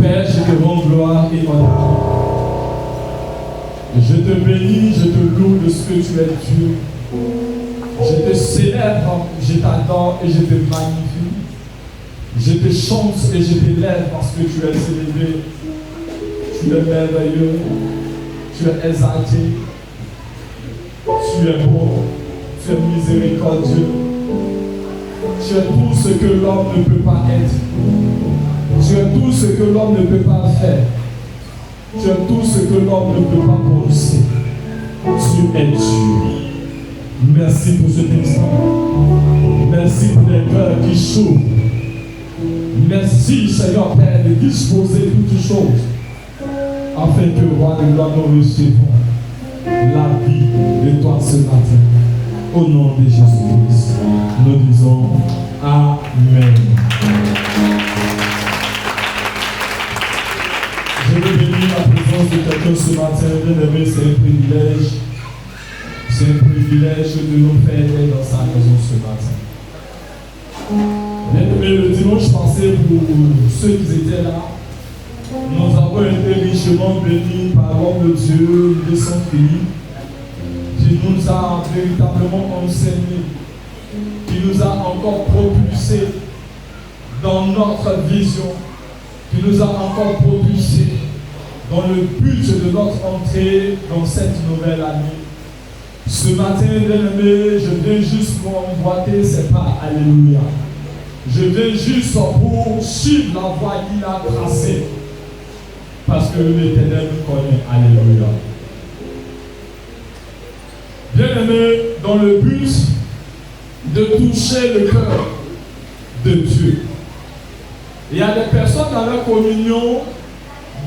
Père, je te rends gloire et honneur. Je te bénis, je te loue de ce que tu es Dieu. Je te célèbre, je t'adore et je te magnifie. Je te chante et je t'élève parce que tu es élevé. Tu es merveilleux. Tu es exalté. Tu es bon. Tu es miséricordieux. Tu es tout ce que l'homme ne peut pas être. Tu es tout ce que l'homme ne peut pas faire. Tu es tout ce que l'homme ne peut pas prononcer. Tu es Dieu. Merci pour cet instant. Merci pour les cœurs qui s'ouvrent. Merci, Seigneur Père, de disposer toutes choses afin que, roi de gloire, nous recevons la vie de toi ce matin. Au nom de Jésus-Christ, nous disons Amen. Je veux bénir la présence de quelqu'un ce matin. Bien aimé, c'est un privilège. C'est un privilège de nous faire être dans sa maison ce matin. Bien aimé, le dimanche passé, pour ceux qui étaient là, nous avons été richement bénis par l'homme de Dieu, de son pays, qui nous a véritablement enseigné, qui nous a encore propulsé dans notre vision, qui nous a encore propulsé dans le but de notre entrée dans cette nouvelle année. Ce matin, bien-aimé, je viens juste pour emboîter ses pas. Alléluia. Je viens juste pour suivre la voie qu'il a tracée. Parce que l'Éternel nous connaît. Alléluia. Bien-aimé, dans le but de toucher le cœur de Dieu. Il y a des personnes dans leur communion,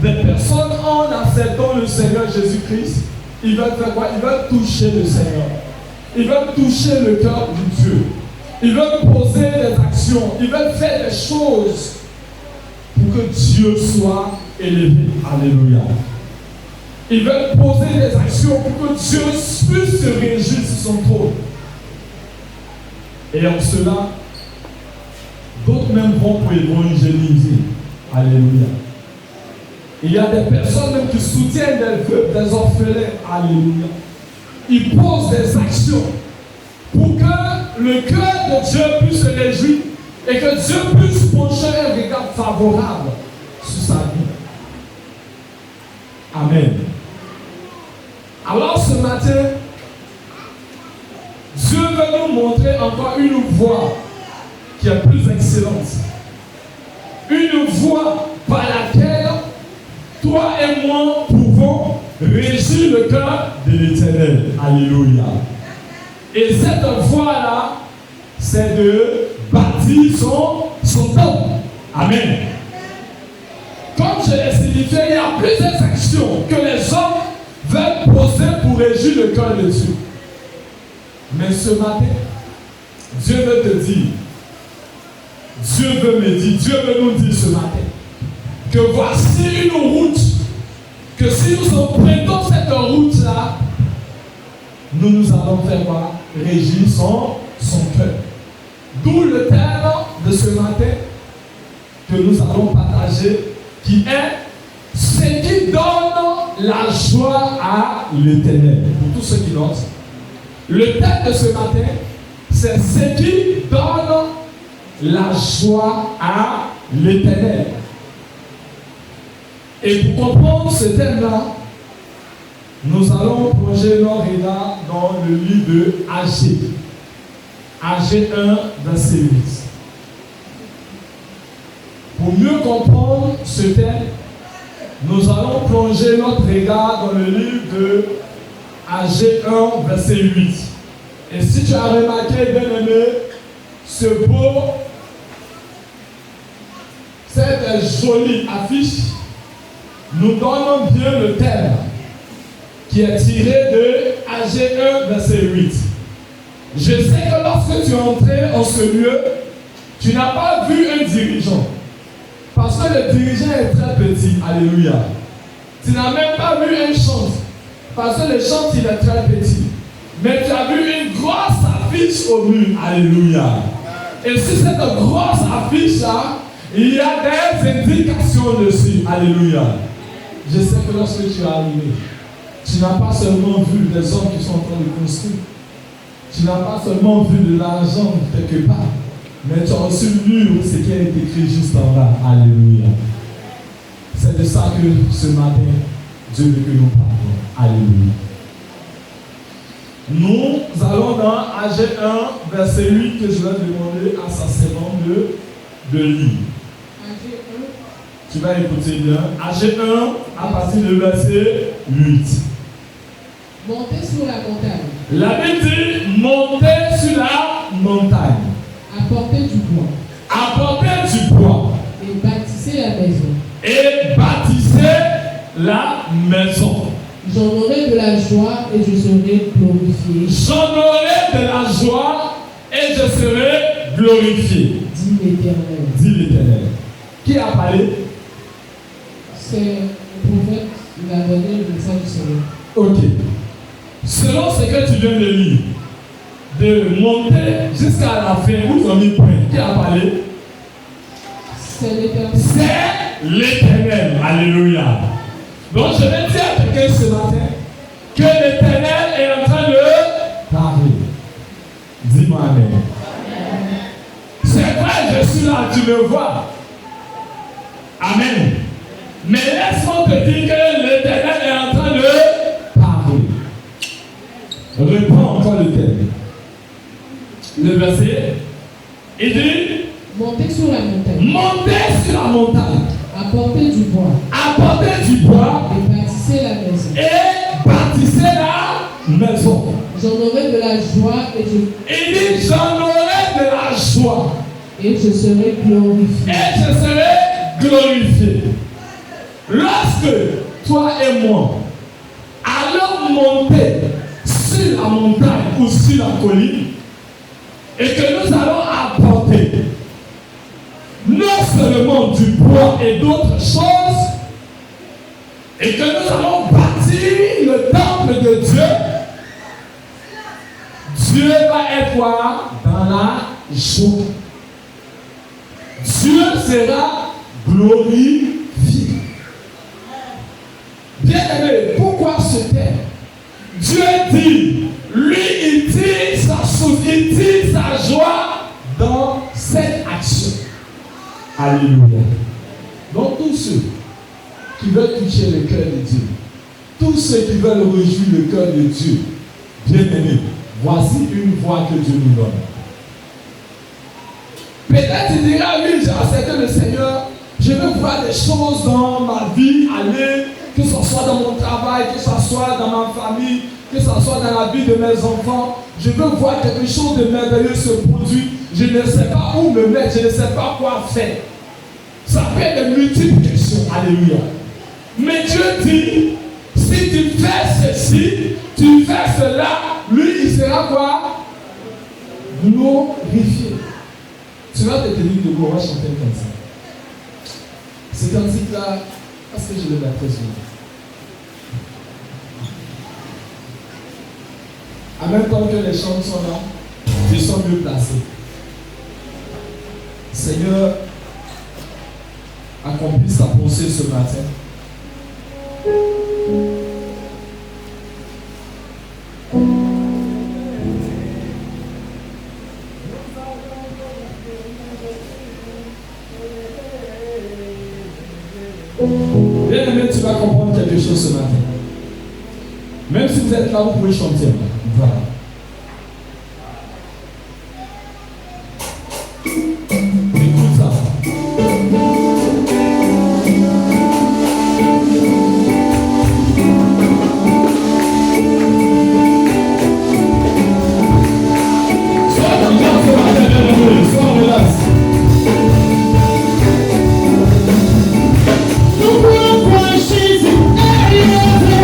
des personnes en acceptant le Seigneur Jésus-Christ, ils veulent faire quoi? Ils veulent toucher le Seigneur. Ils veulent toucher le cœur de Dieu. Ils veulent poser des actions. Ils veulent faire des choses pour que Dieu soit élevé. Alléluia. Ils veulent poser des actions pour que Dieu puisse se réjouir sur son trône. Et en cela, d'autres même vont pour évangéliser. Alléluia. Il y a des personnes même qui soutiennent des veuves, des orphelins. Alléluia. Ils posent des actions pour que le cœur de Dieu puisse se réjouir et que Dieu puisse pencher un regard favorable sur sa vie. Amen. Alors ce matin, Dieu veut nous montrer encore une voie qui est plus excellente. Une voie par laquelle toi et moi pouvons réjouir le cœur de l'Éternel. Alléluia. Et cette voie-là, c'est de bâtir son temple. Amen. Comme je l'ai signifié, il y a plusieurs actions que les hommes veulent poser pour réjouir le cœur de Dieu. Mais ce matin, Dieu veut te dire, Dieu veut me dire, Dieu veut nous dire ce matin, que voici une route, que si nous empruntons cette route-là, nous allons faire quoi? Régir son cœur. D'où le thème de ce matin que nous allons partager, qui est ce qui donne la joie à l'Éternel. Pour tous ceux qui notent, le thème de ce matin, c'est ce qui donne la joie à l'Éternel. Et pour comprendre ce thème-là, nous allons plonger nos regards dans le livre de Agé. Agé 1, verset 8. Pour mieux comprendre ce thème, nous allons plonger notre regard dans le livre de Agé 1, verset 8. Et si tu as remarqué, bien aimé, ce beau, cette jolie affiche nous donne bien le thème qui est tiré de Agé 1, verset 8. Je sais que lorsque tu es entré en ce lieu, tu n'as pas vu un dirigeant. Parce que le dirigeant est très petit. Alléluia. Tu n'as même pas vu un chant. Parce que le chant, il est très petit. Mais tu as vu une grosse affiche au mur. Alléluia. Et sur cette grosse affiche-là, il y a des indications ton dessus. Alléluia. Je sais que lorsque tu es arrivé, tu n'as pas seulement vu des hommes qui sont en train de construire. Tu n'as pas seulement vu de l'argent quelque part, mais tu as reçu lu ce qui a été écrit juste en bas. Alléluia. C'est de ça que ce matin, Dieu veut que nous parlons. Alléluia. Nous allons dans Agé 1, verset 8, que je vais demander à sa servante de lire. Tu vas écouter bien. Agé 1, à partir du verset 8. Montez sur la montagne. La Bible dit, montez sur la montagne. Apportez du bois. Apportez du bois. Et bâtissez la maison. Et bâtissez la maison. J'en aurai de la joie et je serai glorifié. J'en aurai de la joie et je serai glorifié. Dit l'Éternel. Dit l'Éternel. Qui a parlé? C'est le prophète, il a donné le message du Seigneur. Ok. Selon ce que tu viens de lire, de monter jusqu'à la fin, vous avez mis point. Qui a parlé? C'est l'Éternel. C'est l'Éternel. Alléluia. Donc je vais dire à quelqu'un ce matin que l'Éternel est en train de parler. Dis-moi Amen. C'est vrai, je suis là, tu me vois. Amen. Mais laisse-moi te dire que l'Éternel est en train de parler. Reprends encore le thème. Le verset, il dit, montez sur la montagne. montez sur la montagne. Apportez du bois. Apportez du bois. Et bâtissez la maison. Et bâtissez la maison. J'en aurai de la joie et je... Il dit, j'en aurai de la joie. Et je serai glorifié. Et je serai glorifié. Lorsque toi et moi allons monter sur la montagne ou sur la colline et que nous allons apporter non seulement du bois et d'autres choses et que nous allons bâtir le temple de Dieu, Dieu va être quoi? Dans la joie. Dieu sera glorifié. Bien-aimé, pourquoi ce thème? Dieu dit, lui, il tire sa joie dans cette action. Alléluia. Donc tous ceux qui veulent toucher le cœur de Dieu, tous ceux qui veulent réjouir le cœur de Dieu, bien-aimé, voici une voie que Dieu nous donne. Peut-être il dira, oui, j'ai accepté le Seigneur, je veux voir des choses dans ma vie aller, que ce soit dans mon travail, que ce soit dans ma famille, que ce soit dans la vie de mes enfants. Je veux voir quelque chose de merveilleux se produire. Je ne sais pas où me mettre, je ne sais pas quoi faire. Ça peut être de multiples questions. Alléluia. Mais Dieu dit, si tu fais ceci, tu fais cela, lui, il sera quoi? Glorifié. Tu vas te tenir debout, on va chanter comme ça. Ce cantique-là, parce que je le mettrai sur moi. En même temps que les chants sont là, ils sont mieux placés. Seigneur, accomplis ta pensée ce matin. Bien aimé, tu vas comprendre quelque chose ce matin. Même si vous êtes là, vous pouvez chanter. Voilà. Écoute ça. Jésus est élevé.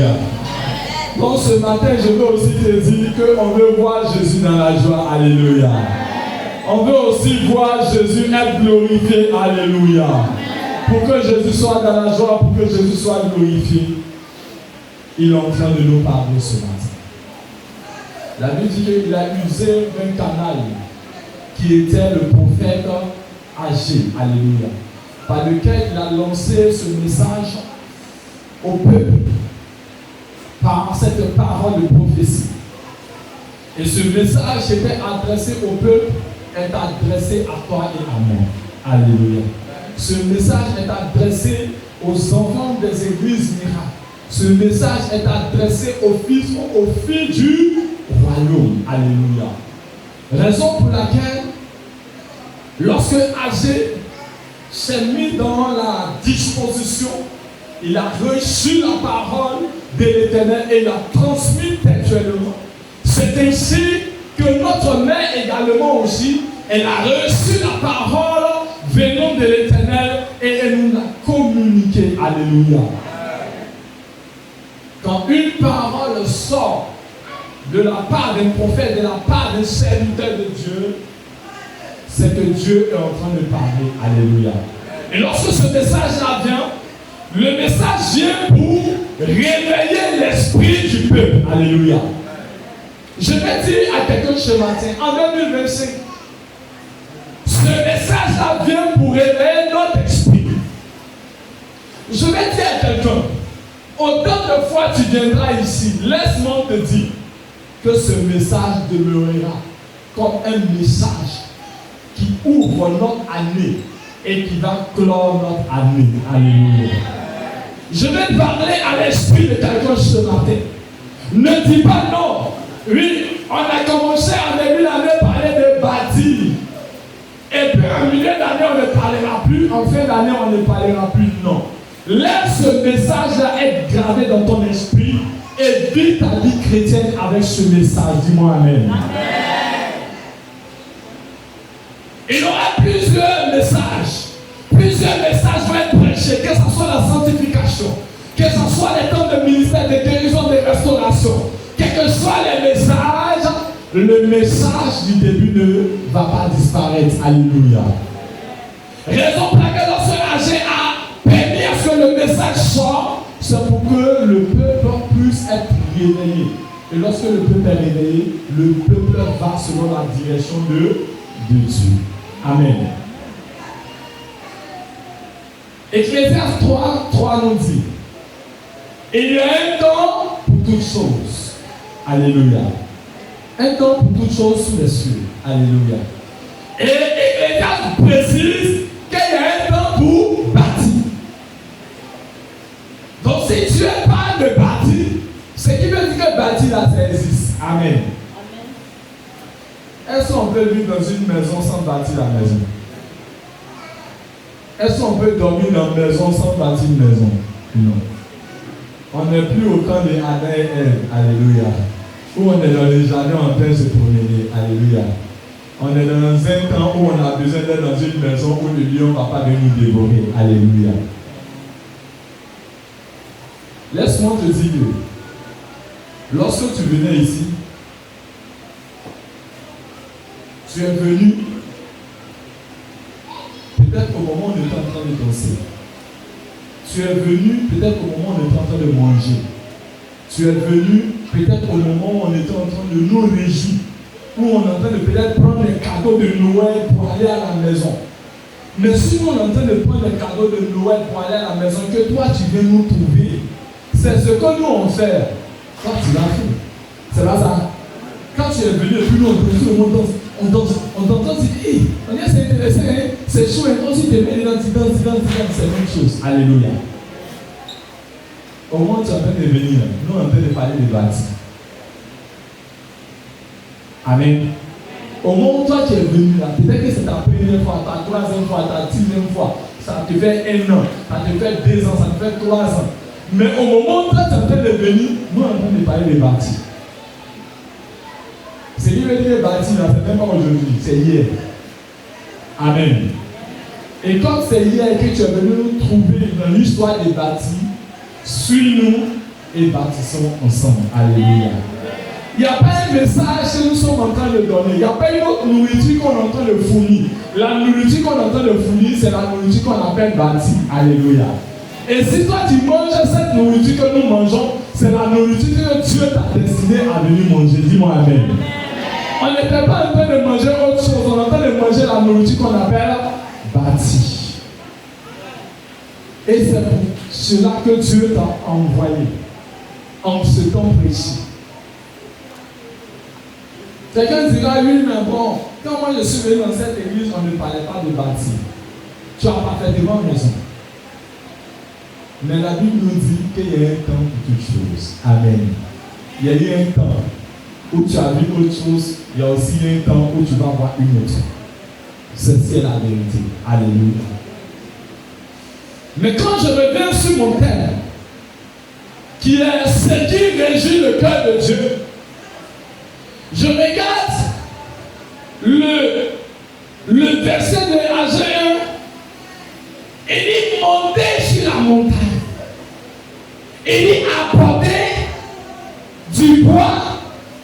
Alléluia. Donc ce matin, je veux aussi te dire qu'on veut voir Jésus dans la joie. Alléluia. On veut aussi voir Jésus être glorifié. Alléluia. Pour que Jésus soit dans la joie, pour que Jésus soit glorifié, il est en train de nous parler ce matin. La Bible dit qu'il a usé un canal qui était le prophète âgé. Alléluia. Par lequel il a lancé ce message au peuple par cette parole de prophétie. Et ce message qui était adressé au peuple est adressé à toi et à moi. Alléluia. Ce message est adressé aux enfants des églises miracles. Ce message est adressé aux fils ou aux filles du royaume. Alléluia. Raison pour laquelle, lorsque Agé s'est mis dans la disposition, il a reçu la parole de l'Éternel et l'a transmis textuellement. C'est ainsi que notre mère également aussi, elle a reçu la parole venant de l'Éternel et elle nous l'a communiquée. Alléluia. Quand une parole sort de la part d'un prophète, de la part d'un serviteur de Dieu, c'est que Dieu est en train de parler. Alléluia. Et lorsque ce message-là vient, le message vient pour réveiller l'esprit du peuple. Alléluia. Je vais dire à quelqu'un ce matin, en 2025, ce message-là vient pour réveiller notre esprit. Je vais dire à quelqu'un, autant de fois tu viendras ici, laisse-moi te dire que ce message demeurera comme un message qui ouvre notre année et qui va clore notre année. Alléluia. Je vais parler à l'esprit de quelqu'un ce matin. Ne dis pas non. Oui, on a commencé en début d'année à parler de bâtir. Et puis en milieu d'année, on ne parlera plus. En fin d'année, on ne parlera plus. Non. Laisse ce message-là être gravé dans ton esprit et vis ta vie chrétienne avec ce message. Dis-moi Amen. Amen. Il y aura plusieurs messages. Plusieurs messages vont être prêchés, que ce soit la sanctification, que ce soit les temps de ministère, de guérison, de restauration, quels que soient les messages, le message du début ne va pas disparaître. Alléluia. Raison pour laquelle lorsque Agé a permis à ce que le message sorte, c'est pour que le peuple puisse être réveillé. Et lorsque le peuple est réveillé, le peuple va selon la direction de Dieu. Amen. Ecclésiaste 3 nous dit, il y a un temps pour toutes choses. Alléluia. Un temps pour toutes choses sous les cieux. Alléluia. Et Ecclésiaste précise qu'il y a un temps pour bâtir. Donc si tu es pas de bâtir, ce qui veut dire que bâtir là, ça existe. Amen. Est-ce qu'on peut vivre dans une maison sans bâtir la maison? Est-ce qu'on peut dormir dans une maison sans bâtir une maison? Non. On n'est plus au camp de Adam et Ève. Alléluia. Où on est dans les jardins en train de se promener. Alléluia. On est dans un temps où on a besoin d'être dans une maison où le lion ne va pas venir nous dévorer. Alléluia. Laisse-moi te dire que lorsque tu venais ici, tu es venu peut-être au moment où on était en train de danser. Tu es venu peut-être au moment où on était en train de manger. Tu es venu peut-être au moment où on était en train de nous régir. Où on est en train de peut-être prendre les cadeaux de Noël pour aller à la maison. Mais si on est en train de prendre les cadeaux de Noël pour aller à la maison, que toi tu viens nous trouver, c'est ce que nous on fait. Toi tu l'as fait. C'est pas ça. Quand tu es venu et puis nous on danse, tout le monde danse. On t'entend dire, hey, on dit c'est intéressant, hein? C'est chaud, et quand tu te mets dedans, tu danses, c'est la même chose. Alléluia. Au moment où tu es en train de venir, nous on est en train de parler de bâtir. Amen. Au moment où toi tu es venu là, peut-être que c'est ta première fois, ta troisième fois, ta dixième fois, ça te fait 1 an, ça te fait 2 ans, ça te fait 3 ans. Mais au moment où toi tu es en train de venir, nous on est en train de parler de bâtir. Ce qui veut dire bâtir là, c'est même pas aujourd'hui, c'est hier. Amen. Et comme c'est hier que tu es venu nous trouver dans l'histoire des bâtis, suis-nous et bâtissons ensemble. Alléluia. Il n'y a pas un message que nous sommes en train de donner. Il n'y a pas une autre nourriture qu'on est en train de fournir. La nourriture qu'on est en train de fournir, c'est la nourriture qu'on appelle bâti. Alléluia. Et si toi tu manges cette nourriture que nous mangeons, c'est la nourriture que Dieu t'a destiné à venir manger. Dis-moi amen. On n'était pas en train de manger autre chose. On est en train de manger la nourriture qu'on appelle bâti. Et c'est pour cela que Dieu t'a envoyé en ce temps précis. Quelqu'un dira, oui, mais bon, quand moi je suis venu dans cette église, on ne parlait pas de bâti. Tu as parfaitement raison. Mais la Bible nous dit qu'il y a un temps pour toutes choses. Amen. Il y a eu un temps où tu as vu autre chose, il y a aussi un temps où tu vas voir une autre. Ceci est la vérité. Alléluia. Mais quand je reviens sur mon thème, qui est ce qui régit le cœur de Dieu, je regarde le verset de Agé 1. Il dit monter sur la montagne. Il dit apporter du bois.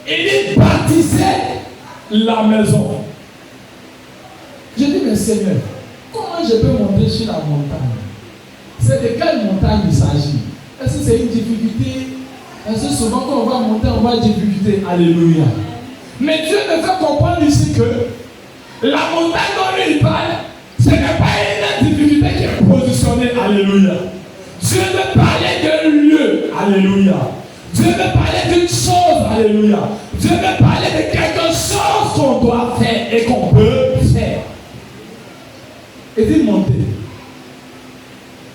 Il dit bâtisser la maison. Je dis, mais Seigneur, comment je peux monter sur la montagne? C'est de quelle montagne il s'agit? Est-ce que c'est une difficulté? Parce que souvent quand on va monter, on va avoir une difficulté. Alléluia. Mais Dieu me fait comprendre ici que la montagne dont il parle, ce n'est pas une difficulté qui est positionnée. Alléluia. Dieu veut parler d'un lieu. Alléluia. Dieu veut parler d'une chose. Alléluia. Dieu veut parler de quelque chose qu'on doit faire et qu'on peut faire. Et dit monter.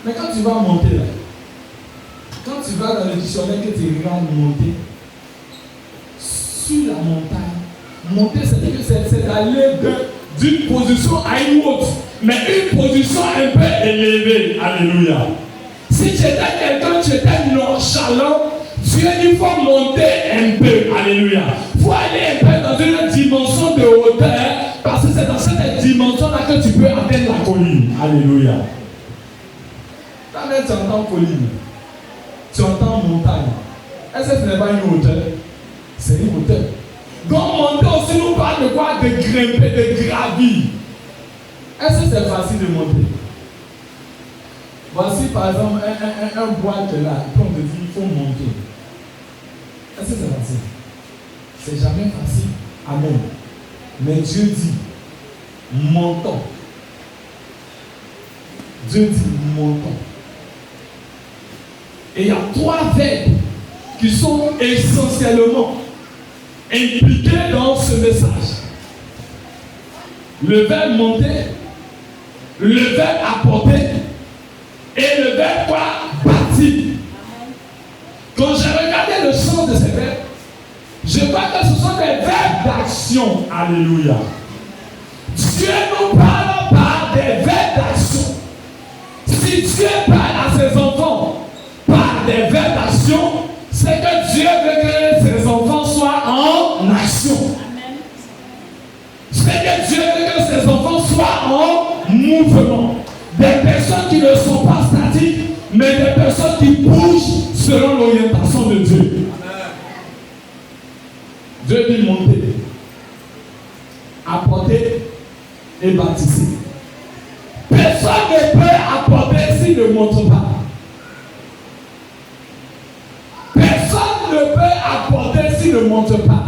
Mais quand tu vas monter là, quand tu vas dans le dictionnaire que tu regardes monter, sur la montagne, monter c'est d'aller d'une position à une autre, mais une position un peu élevée. Alléluia. Si tu étais quelqu'un, tu étais nonchalant, Dieu dit qu'il faut monter un peu. Alléluia. Il faut aller un peu dans une dimension de hauteur, parce que c'est dans cette dimension-là que tu peux atteindre la colline. Alléluia. Quand tu entends colline, tu entends montagne. Est-ce que ce n'est pas une hauteur? C'est une hauteur. Donc monter aussi nous parle de quoi? De grimper, de gravir. Est-ce que c'est facile de monter? Voici par exemple un bois qui est là, puis on te dit il faut monter. Est-ce que c'est facile? C'est jamais facile. Amen. Mais Dieu dit montons. Dieu dit montons. Et il y a trois verbes qui sont essentiellement impliqués dans ce message. Le verbe monter, le verbe apporter et le verbe quoi? Bâtir. Quand j'ai regardé le sens de ces verbes, je vois que ce sont des verbes d'action. Alléluia. Dieu nous parle par des verbes d'action. Si Dieu parle à ses enfants par des verbes d'action, c'est que Dieu veut que ses enfants soient en action. C'est que Dieu veut que ses enfants soient en mouvement. Des personnes qui ne sont pas statiques, mais des personnes qui bougent selon l'orientation de Dieu. Dieu dit monter, apporter et bâtisser. Personne ne peut apporter s'il ne montre pas. Personne ne peut apporter s'il ne montre pas.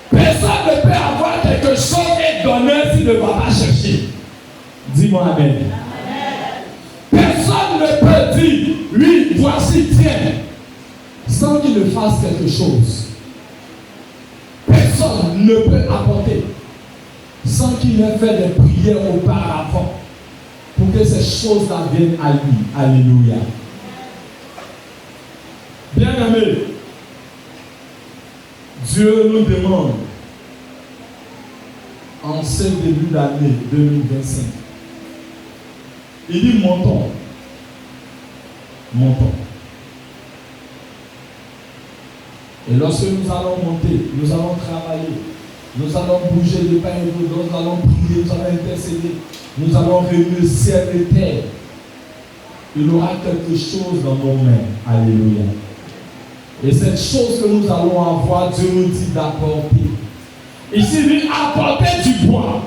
Personne ne peut avoir quelque chose et donner s'il ne va pas chercher. Dis-moi amen. Personne ne peut dire, oui, voici, tiens, sans qu'il ne fasse quelque chose. Personne ne peut apporter sans qu'il ait fait des prières auparavant pour que ces choses-là viennent à lui. Alléluia. Bien-aimés, Dieu nous demande en ce début d'année 2025, il dit montons, montons. Et lorsque nous allons monter, nous allons travailler, nous allons bouger de pain et d'eau, nous allons prier, nous allons intercéder, nous allons réunir ciel et terre. Il y aura quelque chose dans nos mains. Alléluia. Et cette chose que nous allons avoir, Dieu nous dit d'apporter. Ici, il dit apporter du bois.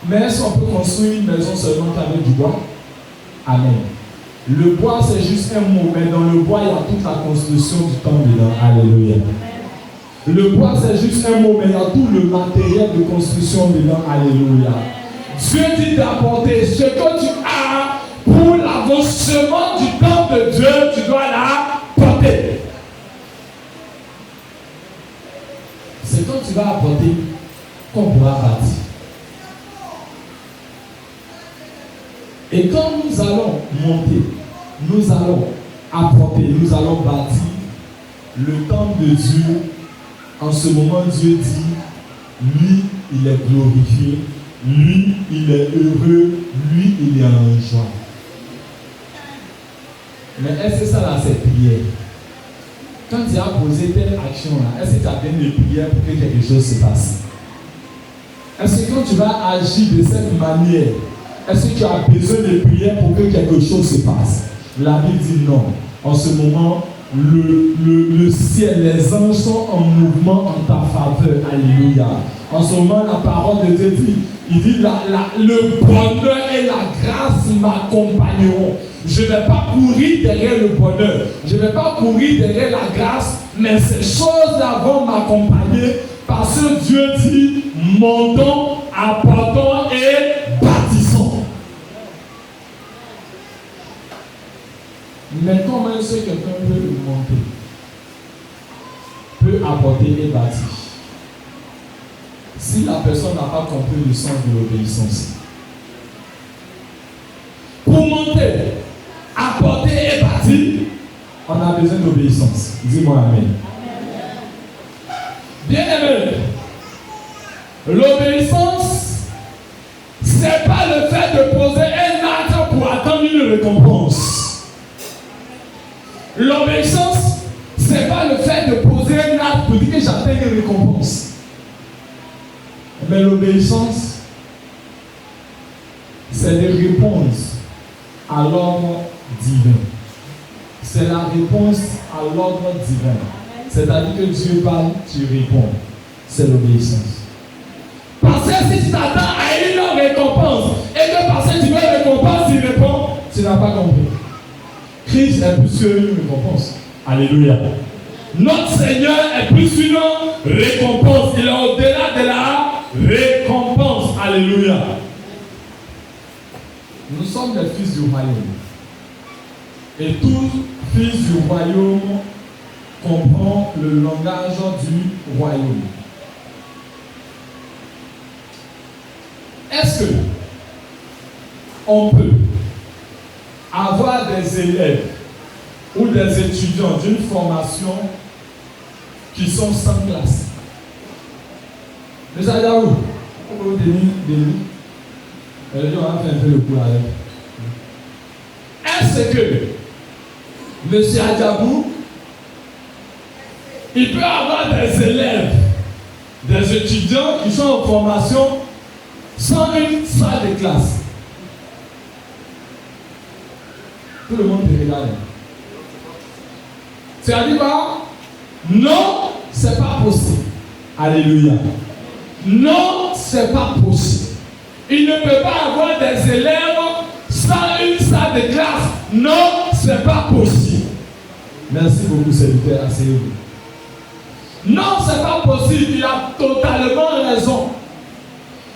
Mais est-ce qu'on peut construire une maison seulement avec du bois? Amen. Le bois, c'est juste un mot, mais dans le bois, il y a toute la construction du temple dedans. Alléluia. Le bois, c'est juste un mot, mais il y a tout le matériel de construction dedans. Alléluia. Dieu dit d'apporter ce que tu as pour l'avancement du temple de Dieu, tu dois l'apporter. C'est quand tu vas apporter qu'on pourra bâtir. Et quand nous allons monter, nous allons apporter, nous allons bâtir le temple de Dieu. En ce moment, Dieu dit, lui, il est glorifié, lui, il est heureux, lui, il est en joie. Mais est-ce que ça là, c'est prière? Quand tu as posé telle action là, est-ce que tu as besoin de prière pour que quelque chose se passe? Est-ce que quand tu vas agir de cette manière, est-ce que tu as besoin de prière pour que quelque chose se passe? La Bible dit non. En ce moment, le ciel, les anges sont en mouvement en ta faveur. Alléluia. En ce moment, la parole de Dieu dit, il dit le bonheur et la grâce m'accompagneront. Je ne vais pas courir derrière le bonheur. Je ne vais pas courir derrière la grâce, mais ces choses-là vont m'accompagner parce que Dieu dit, montons, apportons et bâtissons. Mais comment est-ce que quelqu'un peut monter, peut apporter et bâtir, si la personne n'a pas compris le sens de l'obéissance? Pour monter, apporter et bâtir, on a besoin d'obéissance. Dis-moi amen. Bien-aimé, l'obéissance, c'est pas le fait de poser un acte pour attendre une récompense. L'obéissance, c'est pas le fait de poser un acte pour dire que j'attends une récompense. Mais l'obéissance, c'est de répondre à l'ordre divin. C'est la réponse à l'ordre divin. C'est-à-dire que Dieu parle, tu réponds. C'est l'obéissance. Parce que si tu t'attends à une récompense et que parce que tu veux une récompense, tu réponds, tu n'as pas compris. Christ est plus qu'une récompense. Alléluia. Notre Seigneur est plus qu'une récompense. Il est au-delà de la récompense. Alléluia. Nous sommes les fils du royaume. Et tout fils du royaume comprend le langage du royaume. Est-ce que on peut avoir des élèves ou des étudiants d'une formation qui sont sans classe? Monsieur Adjaou, on va Denis. On va faire un peu le coup avec. Est-ce que Monsieur Adjabou, il peut avoir des élèves, des étudiants qui sont en formation sans une salle de classe? Tout le monde te regarde. C'est-à-dire quoi? Non, c'est pas possible. Alléluia. Non, c'est pas possible. Il ne peut pas avoir des élèves sans une salle de classe. Non, c'est pas possible. Merci beaucoup, serviteur. Asseyez-vous. Non, c'est pas possible. Il a totalement raison.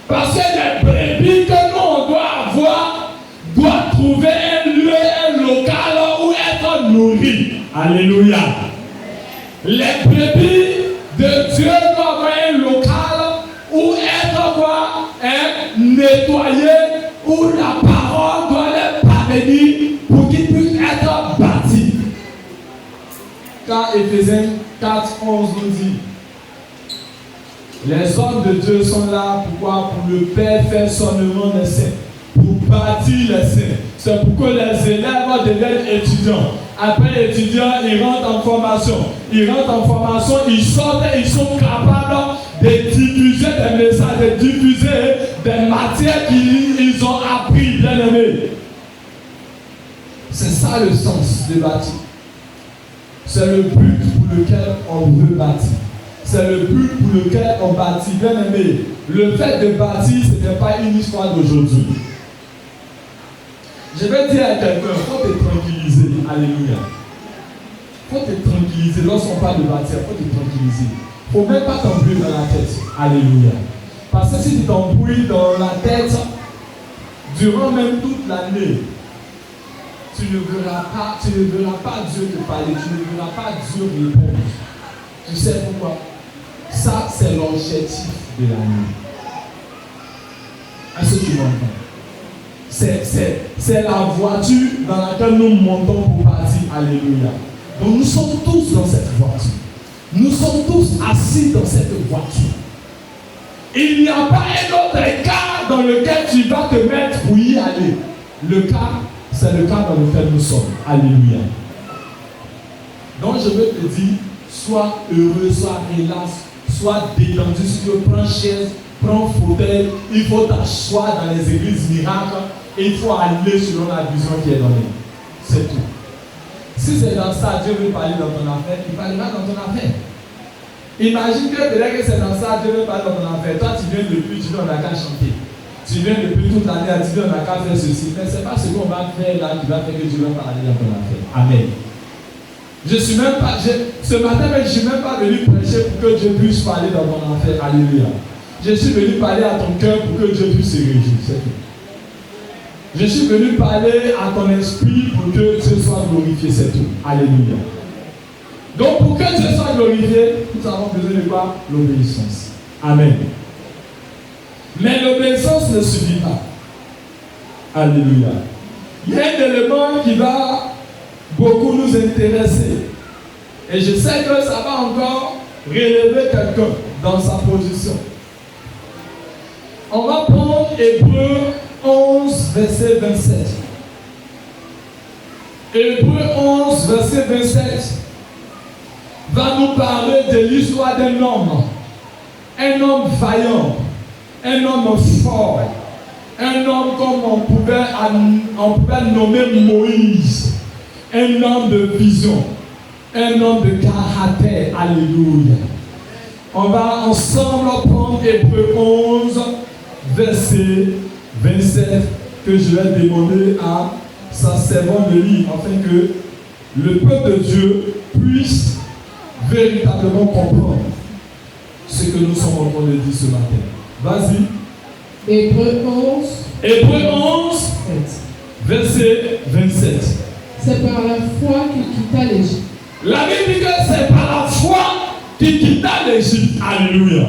Parce que les brebis que nous on doit avoir doivent trouver un lieu, un local où être nourris. Alléluia. Les brebis de Dieu doivent avoir un local où être quoi? Nettoyé, où la parole doit les parvenir pour qu'ils puissent être bâtis. Car Éphésiens 4, 11 nous dit, les hommes de Dieu sont là pourquoi? Pour le perfectionnement des saints, pour bâtir les saints. C'est pourquoi les élèves deviennent étudiants. Après étudiants, ils rentrent en formation. Ils rentrent en formation, ils sortent et ils sont capables de diffuser des messages, de diffuser des matières qu'ils ont appris, bien aimés. C'est ça le sens de bâtir. C'est le but pour lequel on veut bâtir. C'est le but pour lequel on bâtit. Bien aimé, le fait de bâtir, ce n'est pas une histoire d'aujourd'hui. Je vais dire à quelqu'un, il faut te tranquilliser. Alléluia. Il faut te tranquilliser. Lorsqu'on parle de bâtir, il faut te tranquilliser. Il ne faut même pas t'embrouiller dans la tête. Alléluia. Parce que si tu t'embrouilles dans la tête, durant même toute l'année, tu ne verras pas Dieu te parler, tu ne verras pas Dieu répondre. Tu sais pourquoi? Ça, c'est l'objectif de l'année. Est-ce que tu m'entends? C'est la voiture dans laquelle nous montons pour partir. Alléluia. Donc nous sommes tous dans cette voiture. Nous sommes tous assis dans cette voiture. Il n'y a pas un autre cas dans lequel tu vas te mettre pour y aller. Le cas, c'est le cas dans lequel nous sommes. Alléluia. Donc je veux te dire, sois heureux, sois relax, sois détendu. Si tu veux, prends chaise, prends fauteuil. Il faut t'asseoir dans les églises miracles. Et il faut aller selon la vision qui est donnée. C'est tout. Si c'est dans ça, Dieu veut parler dans ton affaire, il parlera dans ton affaire. Imagine que peut-être que c'est dans ça, Dieu veut parler dans ton affaire. Toi, tu viens depuis, tu dis on n'a qu'à chanter. Tu viens depuis toute l'année, tu dis on n'a qu'à faire ceci. Mais ce n'est pas ce qu'on va faire là qui va faire que Dieu va parler dans ton affaire. Amen. Ce matin, je ne suis même pas venu prêcher pour que Dieu puisse parler dans ton affaire. Alléluia. Je suis venu parler à ton cœur pour que Dieu puisse se réjouir. C'est tout. Je suis venu parler à ton esprit pour que Dieu soit glorifié, c'est tout. Alléluia. Donc pour que Dieu soit glorifié, nous avons besoin de quoi? L'obéissance. Amen. Mais l'obéissance ne suffit pas. Alléluia. Il y a un élément qui va beaucoup nous intéresser. Et je sais que ça va encore relever quelqu'un dans sa position. On va prendre Hébreux 11, verset 27. Hébreux 11, verset 27 va nous parler de l'histoire d'un homme vaillant, un homme fort, un homme comme on pouvait nommer Moïse, un homme de vision, un homme de caractère. Alléluia. On va ensemble prendre Hébreux 11, verset 27, que je vais demander à sa servante de lire, afin que le peuple de Dieu puisse véritablement comprendre ce que nous sommes en train de dire ce matin. Vas-y. Hébreux 11. Hébreux 11, verset 27. C'est par la foi qu'il quitta l'Égypte. La Bible dit que c'est par la foi qu'il quitta l'Égypte. Alléluia.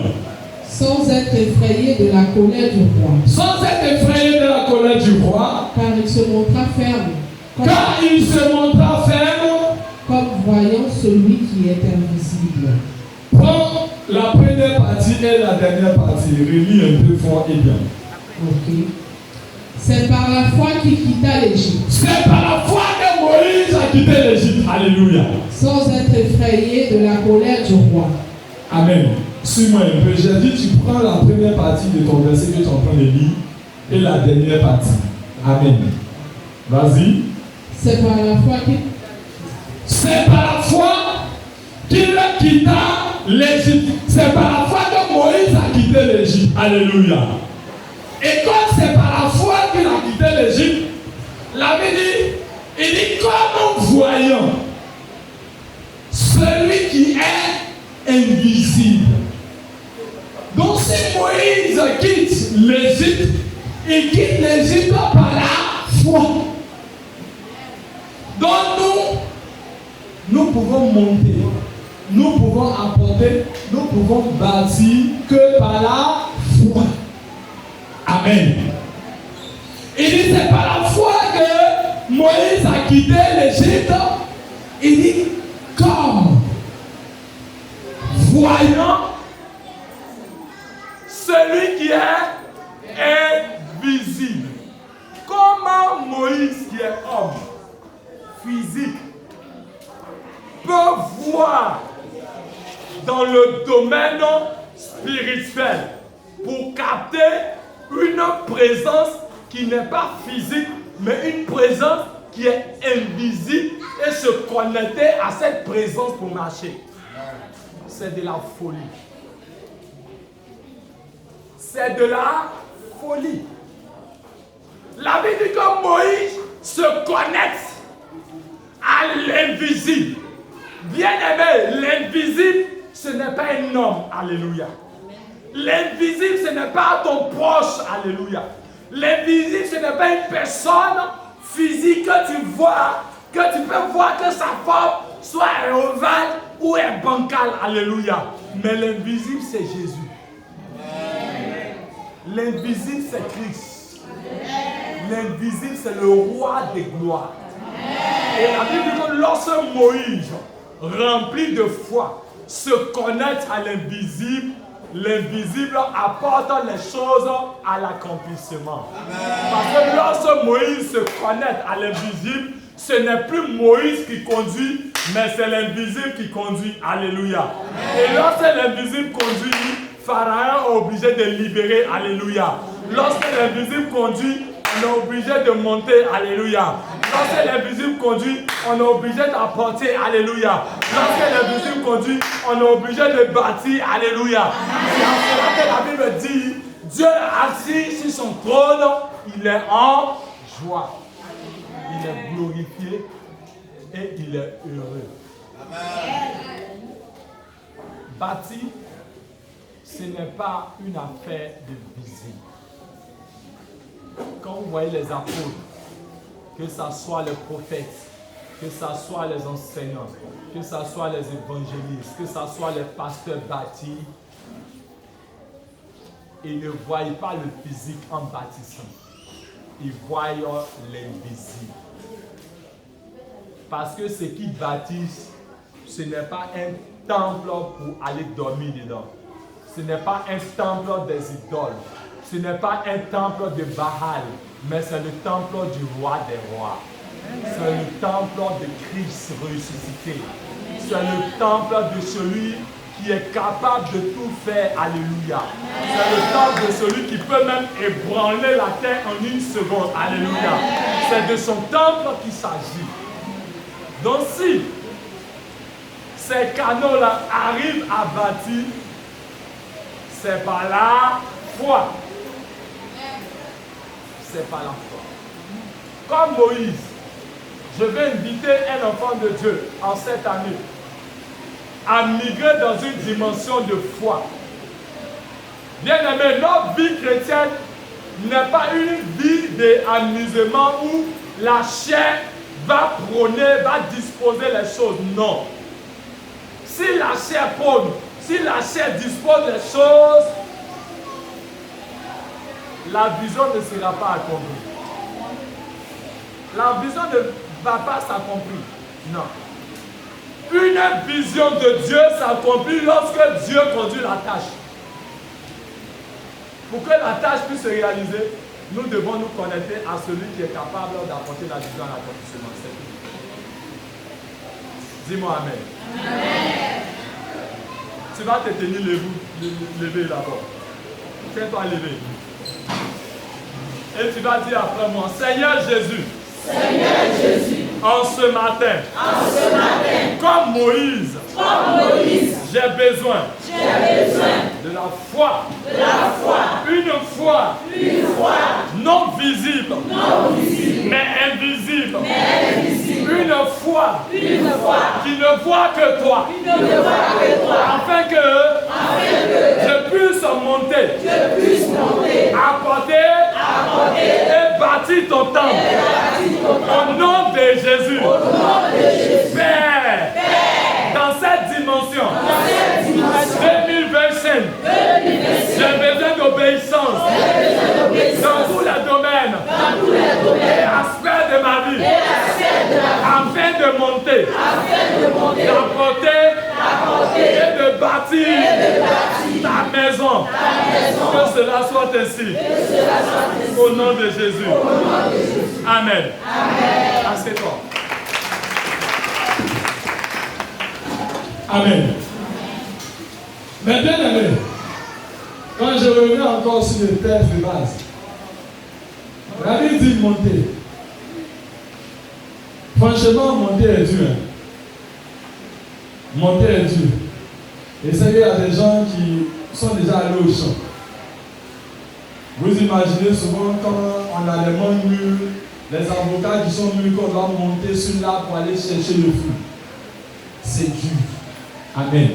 Sans être effrayé de la colère du roi. Sans être effrayé de la colère du roi. Car il se montra ferme. Comme voyant celui qui est invisible. Prends la première partie et la dernière partie. Relis un peu fort et bien. Ok. C'est par la foi qu'il quitta l'Égypte. C'est par la foi que Moïse a quitté l'Égypte. Alléluia. Sans être effrayé de la colère du roi. Amen. Suis-moi un peu. J'ai dit, tu prends la première partie de ton verset que tu es en train de lire et la dernière partie. Amen. Vas-y. C'est par la foi qu'il quitta l'Égypte. C'est par la foi que Moïse a quitté l'Égypte. Alléluia. Et comme c'est par la foi qu'il a quitté l'Égypte, la Bible dit, il dit comme voyant celui qui est invisible. Donc si Moïse quitte l'Égypte, il quitte l'Égypte par la foi. Donc nous pouvons monter, nous pouvons apporter, nous pouvons bâtir que par la foi. Amen. Il dit c'est par la foi que Moïse a quitté l'Égypte. Il dit comme voyant celui qui est invisible. Comment Moïse qui est homme physique peut voir dans le domaine spirituel pour capter une présence qui n'est pas physique, mais une présence qui est invisible et se connecter à cette présence pour marcher. C'est de la folie. C'est de la folie. La Bible dit que Moïse se connecte à l'invisible. Bien aimé, l'invisible, ce n'est pas un homme. Alléluia. L'invisible, ce n'est pas ton proche. Alléluia. L'invisible, ce n'est pas une personne physique que tu vois, que tu peux voir que sa forme soit un ovale ou un bancal. Alléluia. Mais l'invisible, c'est Jésus. L'invisible, c'est Christ. L'invisible, c'est le roi des gloires. Et la Bible dit que lorsque Moïse, rempli de foi, se connecte à l'invisible, l'invisible apporte les choses à l'accomplissement. Parce que lorsque Moïse se connecte à l'invisible, ce n'est plus Moïse qui conduit, mais c'est l'invisible qui conduit. Alléluia. Et lorsque l'invisible conduit, Pharaon est obligé de libérer. Alléluia. Lorsque l'invisible conduit, on est obligé de monter. Alléluia. Lorsque l'invisible conduit, on est obligé d'apporter. Alléluia. Lorsque l'invisible conduit, on est obligé de bâtir. Alléluia. C'est en cela que la Bible dit, Dieu assis sur son trône, il est en joie. Il est glorifié et il est heureux. Amen. Bâtir, ce n'est pas une affaire de visible. Quand vous voyez les apôtres, que ce soit les prophètes, que ce soit les enseignants, que ce soit les évangélistes, que ce soit les pasteurs bâtis, ils ne voient pas le physique en bâtissant. Ils voient l'invisible. Parce que ce qu'ils bâtissent, ce n'est pas un temple pour aller dormir dedans. Ce n'est pas un temple des idoles. Ce n'est pas un temple de Baal, mais c'est le temple du roi des rois. C'est le temple de Christ ressuscité. C'est le temple de celui qui est capable de tout faire. Alléluia. C'est le temple de celui qui peut même ébranler la terre en une seconde. Alléluia. C'est de son temple qu'il s'agit. Donc si ces canaux-là arrivent à bâtir, c'est par la foi. C'est par la foi. Comme Moïse, je vais inviter un enfant de Dieu en cette année à migrer dans une dimension de foi. Bien aimé, notre vie chrétienne n'est pas une vie d'amusement où la chair va prôner, va disposer les choses. Non. Si la chair prône, si la chair dispose des choses, la vision ne sera pas accomplie. La vision ne va pas s'accomplir. Non. Une vision de Dieu s'accomplit lorsque Dieu conduit la tâche. Pour que la tâche puisse se réaliser, nous devons nous connecter à celui qui est capable d'apporter la vision à l'accomplissement. Dis-moi Amen. Amen. Tu vas te tenir levé d'abord. Tiens-toi levé. Et tu vas dire après moi, Seigneur Jésus. Seigneur Jésus. En ce matin, comme Moïse, j'ai besoin de la foi, une foi non visible, mais invisible, une foi qui ne voit que toi, afin que je puisse monter, apporter et bâtir ton temple. Au nom de Jésus. Père, dans cette dimension, 2025, j'ai besoin d'obéissance dans tous les domaines et aspects de ma vie, afin de monter, d'apporter et de bâtir ta maison. Que cela soit ainsi. Au nom de Jésus. Amen. Assieds-toi. Amen. Mais bien aimé, quand je reviens encore sur le texte de base, la Bible dit monter. Franchement, monter est dur. Monter est dur. Et c'est qu'il y a des gens qui sont déjà allés au champ. Vous imaginez souvent quand on a les mains mûres, les avocats qui sont mûrs, qu'on doit monter sur l'arbre pour aller chercher le fruit. C'est dur. Amen.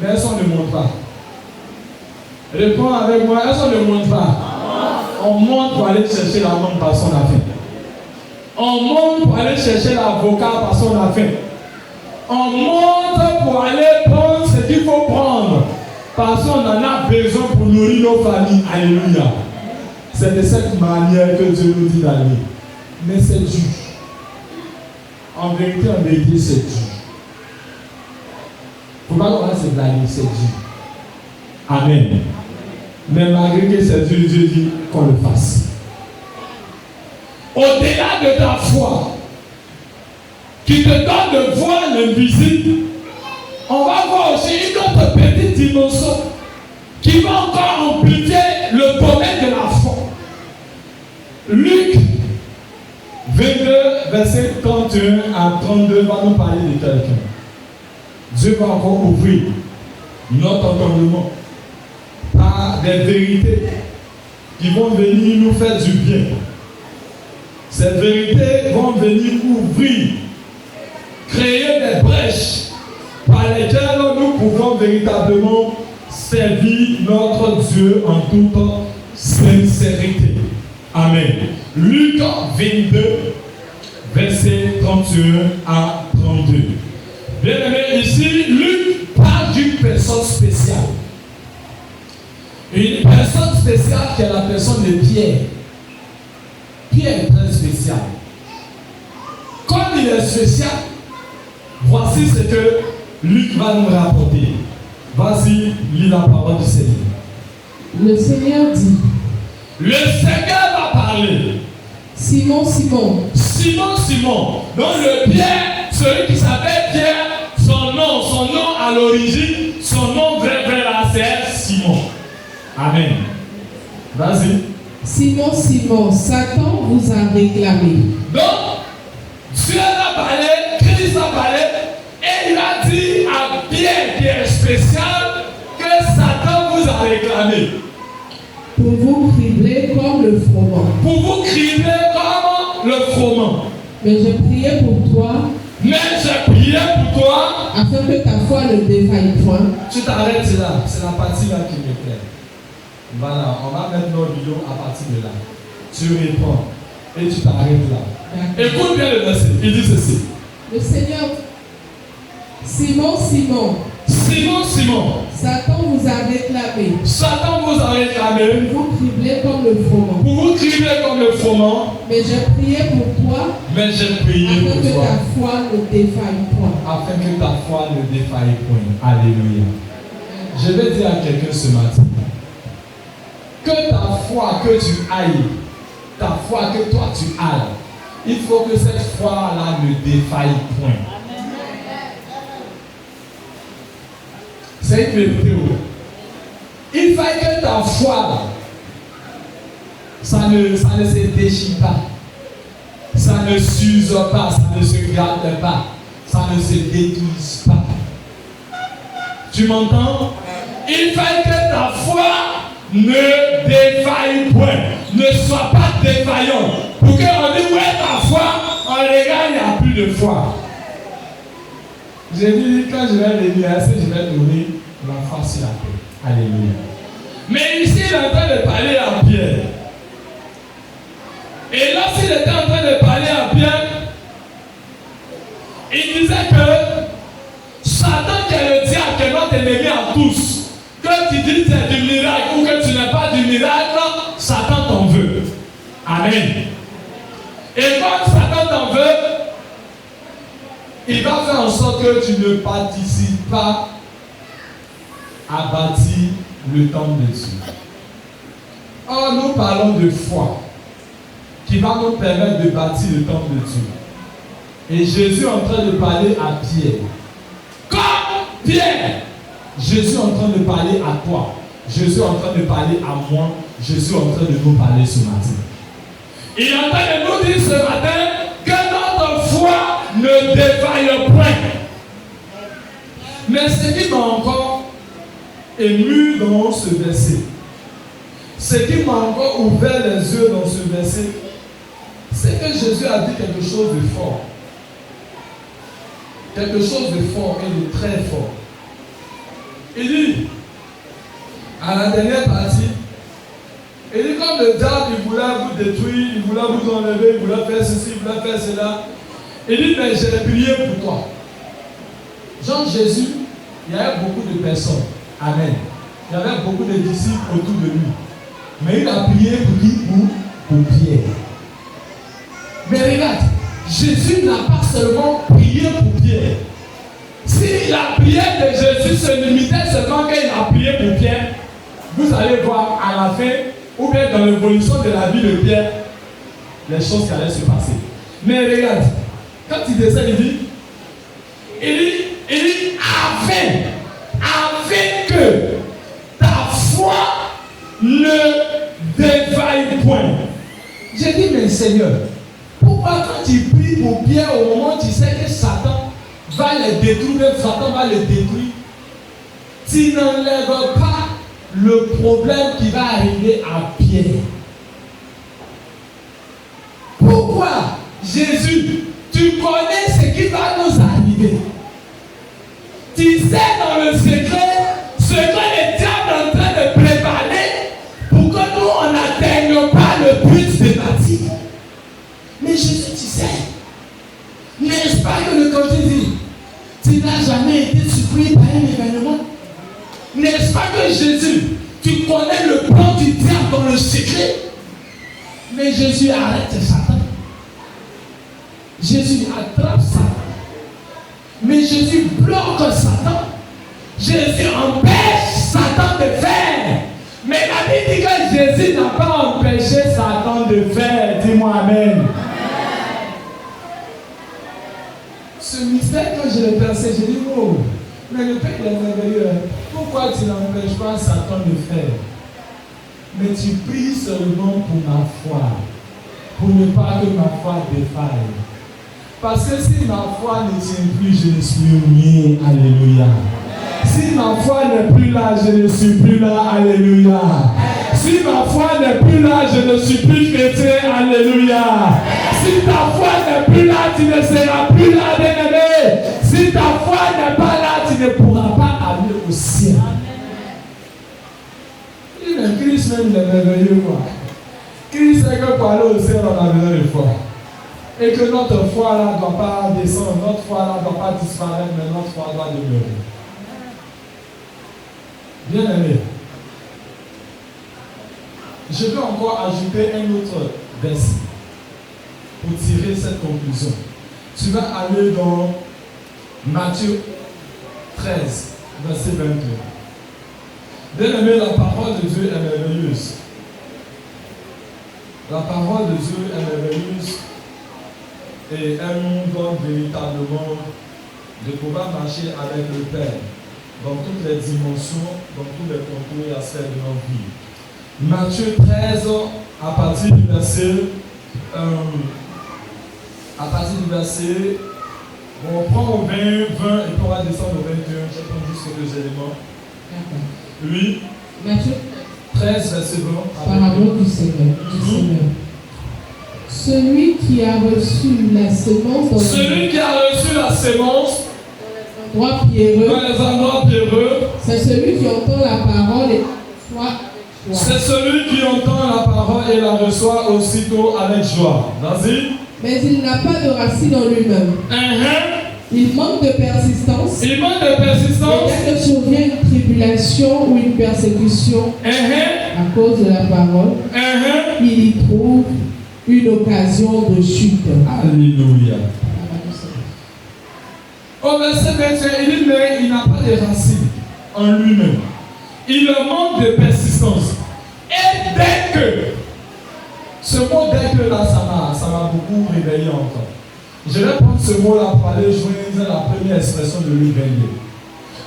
Mais est-ce qu'on ne monte pas? Réponds avec moi, est-ce qu'on ne monte pas? On monte pour aller chercher la mangue parce qu'on a faim. On monte pour aller chercher l'avocat parce qu'on a faim. On monte pour aller prendre ce qu'il faut prendre parce qu'on en a besoin pour nourrir nos familles. Alléluia. C'est de cette manière que Dieu nous dit d'aller. Mais c'est dur. En vérité, c'est dur. Il ne faut pas qu'on va se blaguer, c'est dur. Amen. Mais malgré que c'est dur, Dieu dit qu'on le fasse. Au-delà de ta foi, qui te donne de voir l'invisible, on va voir aussi une autre petite dimension qui va encore amplifier le domaine de la foi. Luc 22, verset 31 à 32 va nous parler de quelqu'un. Dieu va encore ouvrir notre entendement par des vérités qui vont venir nous faire du bien. Ces vérités vont venir ouvrir, créer des brèches par lesquelles nous pouvons véritablement servir notre Dieu en toute sincérité. Amen. Luc 22, verset 31 à 32. Bien aimé, ici, Luc parle d'une personne spéciale. Une personne spéciale qui est la personne de Pierre. Pierre est très spécial. Comme il est spécial, voici ce que Luc va nous rapporter. Vas-y, lis la parole du Seigneur. Le Seigneur dit. Le Seigneur va parler. Simon, Simon. Simon, Simon. Donc le Pierre, celui qui s'appelle Pierre, son nom à l'origine, son nom vrai là, c'est Simon. Amen. Vas-y. Simon, Simon, Satan vous a réclamé. Donc, Dieu a parlé, Christ a parlé, et il a dit à Pierre qui est spécial que Satan vous a réclamé. Pour vous cribler comme le froment. Pour vous cribler comme le froment. Mais j'ai prié pour toi. Mais j'ai prié pour toi. Afin que ta foi ne défaille point. Tu t'arrêtes là. C'est la partie là qui me plaît. Voilà, on va mettre nos vidéos à partir de là. Tu réponds et tu t'arrêtes là. Écoute bien le verset. Il dit ceci. Le Seigneur, Simon, Simon. Simon, Simon. Satan vous a réclamé. Satan vous a réclamé. Pour vous cribler comme le froment. Pour vous cribler comme le froment. Mais j'ai prié pour toi. Mais j'ai prié pour toi. Afin que ta foi ne défaille point. Afin que ta foi ne défaille point. Alléluia. Je vais dire à quelqu'un ce matin. Que ta foi que tu ailles, ta foi que toi tu as, il faut que cette foi-là ne défaille point. C'est une vérité. Il faut que ta foi, ça ne se déchire pas, ça ne s'use pas, ça ne se garde pas, ça ne se détruise pas. Tu m'entends? Il faut que ta foi ne défaille point, ne sois pas défaillant. Pour qu'on dise, ouais, ta foi, on regarde, il n'y a plus de foi. J'ai dit, quand je vais venir, je vais donner ma foi sur la terre. Alléluia. Mais ici, il est en train de parler à Pierre. Et lorsqu'il était en train de parler à Pierre, il disait que Satan, qui est le diable, qui est notre ennemi à tous, que tu dis que c'est du miracle ou que tu n'es pas du miracle, Satan t'en veut. Amen. Et quand Satan t'en veut, il va faire en sorte que tu ne participes pas à bâtir le temple de Dieu. Or, nous parlons de foi qui va nous permettre de bâtir le temple de Dieu. Et Jésus est en train de parler à Pierre. Comme Pierre, Jésus est en train de parler à toi. Jésus est en train de parler à moi. Jésus est en train de nous parler ce matin. Il est en train de nous dire ce matin que notre foi ne défaille point. Mais ce qui m'a encore ému dans ce verset, ce qui m'a encore ouvert les yeux dans ce verset, c'est que Jésus a dit quelque chose de fort. Quelque chose de fort et de très fort. Il dit, à la dernière partie, il dit comme le diable, il voulait vous détruire, il voulait vous enlever, il voulait faire ceci, il voulait faire cela. Il dit, mais j'ai prié pour toi. Jean Jésus, il y avait beaucoup de personnes. Amen. Il y avait beaucoup de disciples autour de lui. Mais il a prié pour qui? Pour Pierre. Mais regarde, Jésus n'a pas seulement prié pour Pierre. Si la prière de Jésus se limitait seulement quand il a prié pour Pierre, vous allez voir à la fin, ou bien dans l'évolution de la vie de Pierre, les choses qui allaient se passer. Mais regarde, quand il descend, il dit, afin que ta foi ne défaille point. J'ai dit, mais Seigneur, pourquoi quand tu pries pour Pierre, au moment où tu sais que Satan va les détruire, Satan va les détruire, tu n'enlèves pas le problème qui va arriver à Pierre? Pourquoi, Jésus, tu connais ce qui va nous arriver? Tu sais dans le secret ce que le diable est en train de préparer pour que nous on n'atteigne pas le but de bâtir. Mais Jésus, tu sais, n'est-ce pas que le côté dit, tu n'as jamais été surpris par un événement? N'est-ce pas que Jésus, tu connais le plan du diable dans le secret? Mais Jésus arrête Satan. Jésus attrape Satan. Mais Jésus bloque Satan. Jésus empêche Satan de faire. Mais la Bible dit que Jésus n'a pas empêché Satan de faire. Dis-moi Amen. Ce mystère, quand je l'ai pensé, j'ai dit, oh, mais le Père est merveilleux. Pourquoi tu n'empêches pas Satan de faire? Mais tu pries seulement pour ma foi. Pour ne pas que ma foi défaille. Parce que si ma foi ne tient plus, je ne suis rien. Alléluia. Si ma foi n'est plus là, je ne suis plus là. Alléluia. Si ma foi n'est plus là, je ne suis plus chrétien. Alléluia. Si ta foi n'est plus là, tu ne seras plus là, bien-aimé. Si ta foi n'est pas là, tu ne pourras pas aller au ciel. Le Christ même est merveilleux, quoi. Christ sait que pour aller au ciel, on a besoin de foi. Et que notre foi là ne doit pas descendre, notre foi là ne doit pas disparaître, mais notre foi doit demeurer. Bien aimé. Je vais encore ajouter un autre verset pour tirer cette conclusion. Tu vas aller dans Matthieu 13, verset 22. Bien aimé, la parole de Dieu est merveilleuse. La parole de Dieu est merveilleuse. Et elle nous donne véritablement de pouvoir marcher avec le Père dans toutes les dimensions, dans tous les contours et aspects de notre vie. Matthieu 13, à partir du verset, on prend au 20, et puis on va descendre au 21, je prends juste quelques éléments. Oui. Matthieu 13, verset 20. Parabole du Seigneur. Celui qui a reçu la semence dans les endroits pierreux, c'est celui qui entend la parole et reçoit. C'est celui qui entend la parole et la reçoit aussitôt avec joie. Vas-y. Mais il n'a pas de racine en lui-même. Il manque de persistance. Et dès que survient une tribulation ou une persécution à cause de la parole, il y trouve une occasion de chute. Alléluia. Au verset 21, il dit, mais il n'a pas de racines en lui-même. Il manque de persistance. Et dès que, ce mot dès que là, ça m'a beaucoup réveillé encore. Je vais prendre ce mot-là pour aller joindre la première expression de Luc 22.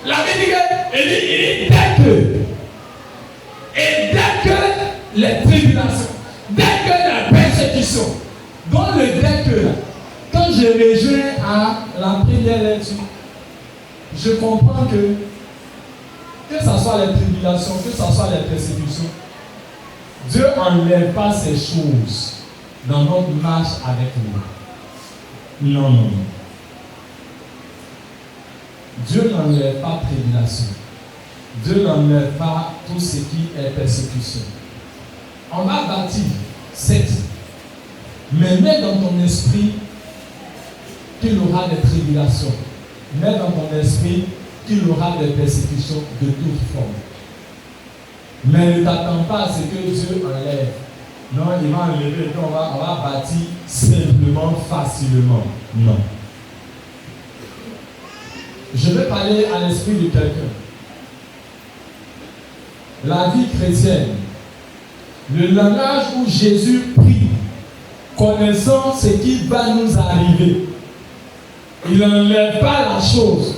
La Bible dit, dès que, et dès que les tribulations, dès que la persécution, dans le dès que là, quand je je rejoins à la première lecture, je comprends que ce soit les tribulations, que ce soit les persécutions, Dieu n'enlève pas ces choses dans notre marche avec nous. Non, non, non. Dieu n'enlève pas tribulation. Dieu n'enlève pas tout ce qui est persécution. On va bâtir, certes, mais mets dans ton esprit qu'il y aura des tribulations. Mets dans ton esprit qu'il y aura des persécutions de toutes formes. Mais ne t'attends pas à ce que Dieu enlève. Non, il va enlever et on va bâtir simplement, facilement. Non. Je vais parler à l'esprit de quelqu'un. La vie chrétienne, le langage où Jésus prie, connaissant ce qui va nous arriver, il n'enlève pas la chose.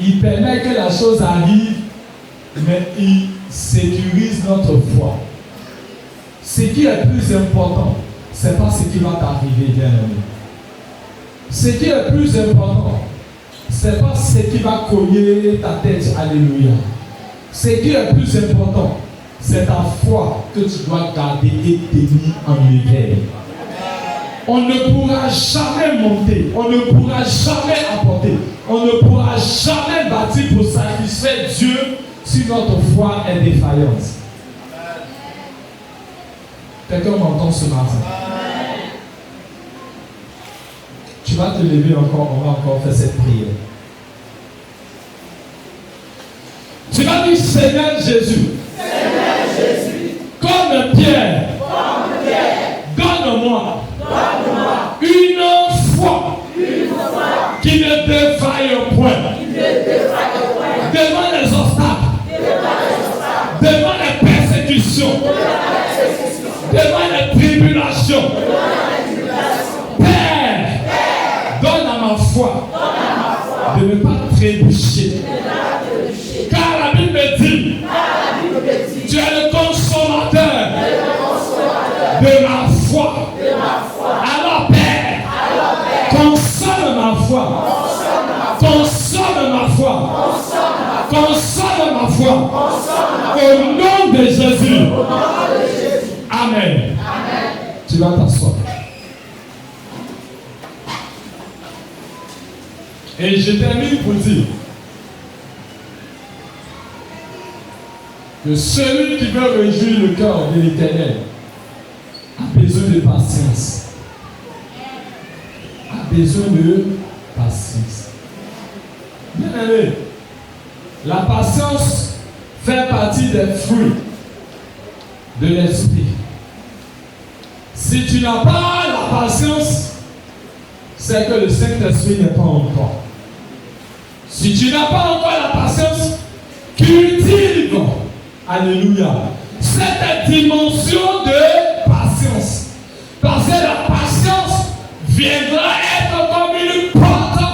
Il permet que la chose arrive, mais il sécurise notre foi. Ce qui est plus important, ce n'est pas ce qui va t'arriver, bien-aimé. Ce qui est plus important, ce n'est pas ce qui va cogner ta tête. Alléluia. Ce qui est plus important, c'est ta foi que tu dois garder et tenir en éveil. On ne pourra jamais monter, on ne pourra jamais apporter, on ne pourra jamais bâtir pour satisfaire Dieu si notre foi est défaillante. Quelqu'un m'entend ce matin? Tu vas te lever encore, on va encore faire cette prière. Tu vas dire Seigneur Jésus, comme Pierre, donne-moi une foi qui ne défaille point devant les obstacles, devant les persécutions, devant les tribulations. Père, donne à ma foi de ne pas trébucher. Car la Bible dit, tu es le consommateur de ma foi. Alors Père, consomme ma foi. Consomme ma foi. Consomme ma foi. Au nom de Jésus. Amen. Tu vas t'asseoir. Et je termine pour dire que celui qui veut réjouir le cœur de l'Éternel a besoin de patience. A besoin de patience. Bien aimé, la patience fait partie des fruits de l'esprit. Si tu n'as pas la patience, c'est que le Saint-Esprit n'est pas en toi. Si tu n'as pas encore la patience, cultive, alléluia, cette dimension de patience. Parce que la patience viendra être comme une porte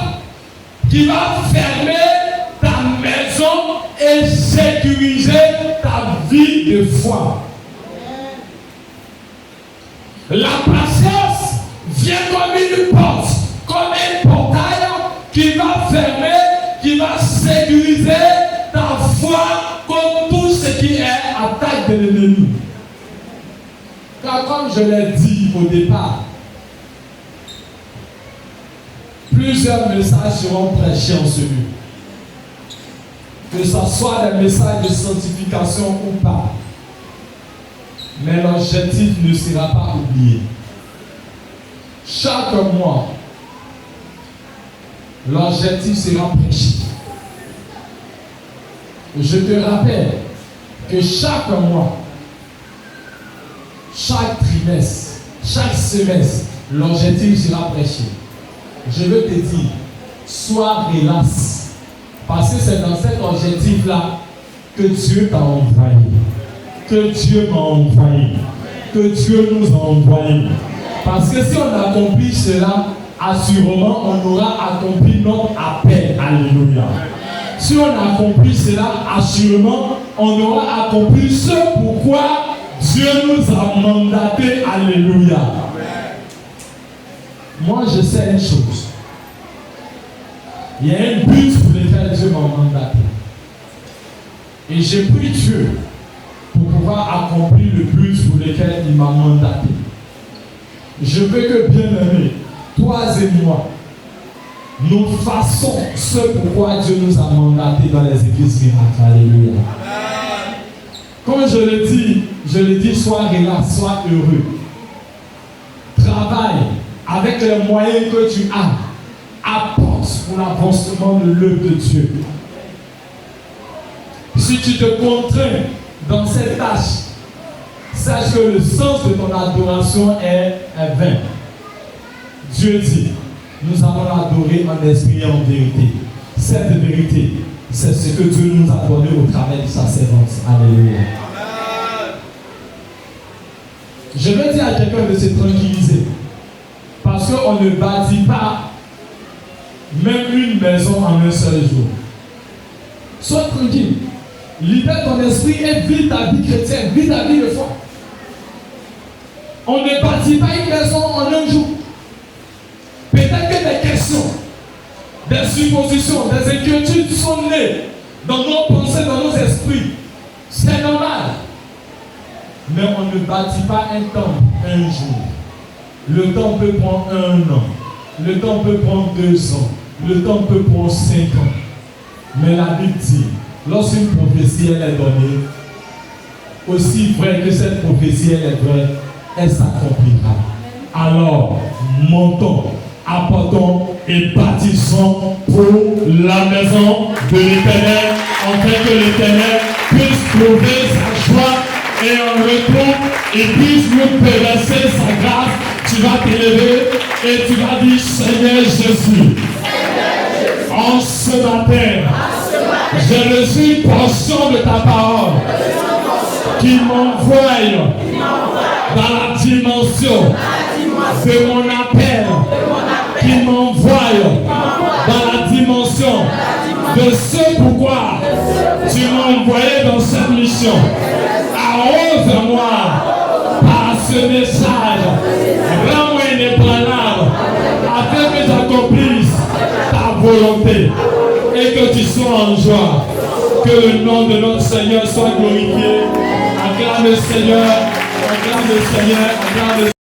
qui va fermer ta maison et sécuriser ta vie de foi. La patience vient comme une porte, comme un portail qui va fermer, qui va sécuriser ta foi contre tout ce qui est attaque de l'ennemi. Car comme je l'ai dit au départ, plusieurs messages seront prêchés en ce lieu. Que ce soit des messages de sanctification ou pas. Mais l'objectif ne sera pas oublié. Chaque mois, l'objectif sera prêché. Je te rappelle que chaque mois, chaque trimestre, chaque semestre, l'objectif sera prêché. Je veux te dire, sois relax. Parce que c'est dans cet objectif-là que Dieu t'a envoyé. Que Dieu m'a envoyé. Que Dieu nous a envoyé. Parce que si on accomplit cela, assurément, on aura accompli notre appel. Alléluia. Si on accomplit cela, assurément, on aura accompli ce pourquoi Dieu nous a mandaté. Alléluia. moi je sais une chose. Il y a un but pour lequel Dieu m'a mandaté. Et j'ai pris Dieu pour pouvoir accomplir le but pour lequel il m'a mandaté. Je veux que, bien-aimés, toi et moi, nous fassons ce pourquoi Dieu nous a mandatés dans les églises miracles. Alléluia. Comme je le dis, sois relax, sois heureux. Travaille avec les moyens que tu as. Apporte pour l'avancement de l'œuvre de Dieu. Si tu te contrains dans cette tâche, sache que le sens de ton adoration est vain. Dieu dit, nous allons l'adorer en esprit et en vérité. Cette vérité, c'est ce que Dieu nous a donné au travers de sa servante. Alléluia. Je veux dire à quelqu'un de se tranquilliser. Parce qu'on ne bâtit pas même une maison en un seul jour. Sois tranquille. Libère ton esprit et vis ta vie chrétienne, vis ta vie de foi. On ne bâtit pas une maison en un jour. Peut-être que des questions, des suppositions, des inquiétudes sont nées dans nos pensées, dans nos esprits. C'est normal. Mais on ne bâtit pas un temple un jour. Le temps peut prendre 1 an. Le temps peut prendre 2 ans. Le temps peut prendre 5 ans. Mais la Bible dit, lorsqu'une prophétie elle est donnée, aussi vrai que cette prophétie elle est vraie, elle s'accomplira. Alors, montons, apportons et bâtissons pour la maison de l'Éternel, afin que l'Éternel puisse trouver sa joie et en retour, il puisse nous verser sa grâce. Tu vas t'élever et tu vas dire, Seigneur Jésus, en ce matin, j'ai reçu une portion de ta parole qui m'envoie dans la dimension de mon appel, qui m'envoie dans la dimension de ce pourquoi tu m'as envoyé dans cette mission. Arrose-moi par ce message, rends-moi inébranlable afin que j'accomplisse ta volonté et que tu sois en joie. Que le nom de notre Seigneur soit glorifié. Acclame le Seigneur, acclame le Seigneur, acclame le Seigneur.